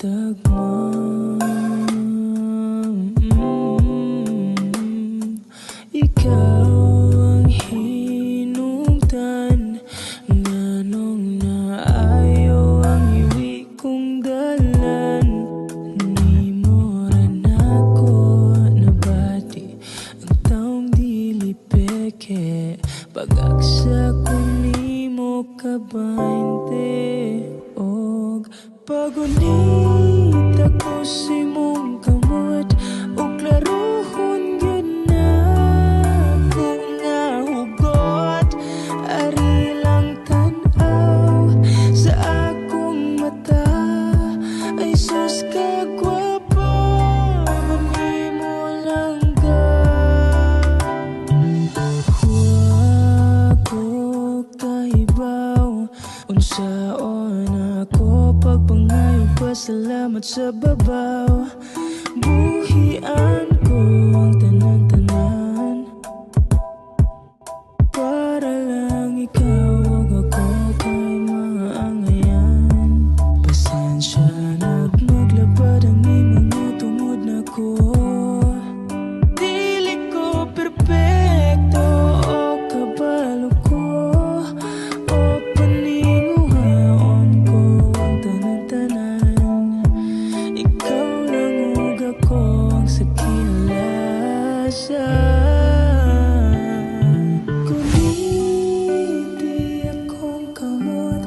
tagma. Ikaw ang hinungdan, nganong naayaw ang iwi kong dalan. Ni mo rin ako nabati ang taong dili peke, pag-agsa ko ni mo kabainte. Og pagunit ako si mong kamot, og klarohon yun na kung nga hugot. Ari lang tanaw sa akong mata, ay sus ka gwapa, mani mo lang ka. Huwag ko kahibaw unsaon ako pagpangayo, pasalamat sa babaw. Buhian ko ang tanan-tanan para lang ikaw ug ako kay maangayan. Pasensya na't maglabad ang imong tungod na ko. Dili ko perpekto o kabalo ko, o paninguhaon ko ang tanan-tanan. Ikaw lang ug ako ang sakilasa. Kuniti akong kamot,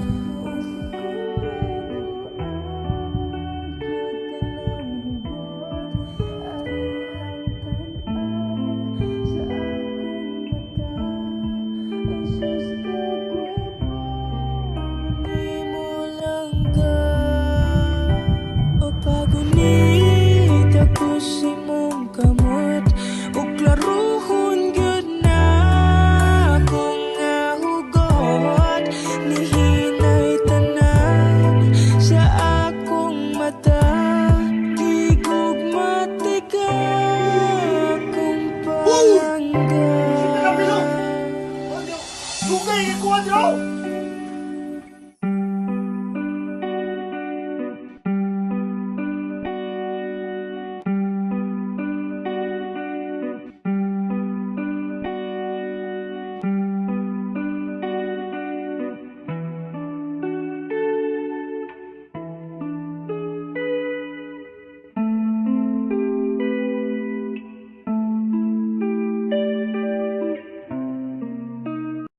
pagunit ako si mong kamot, ug klarohon gyud na akong nga hugot. Nihinay tanan sa akong mata, gigugmatik akong palangga. Dugay, ikuha, bro!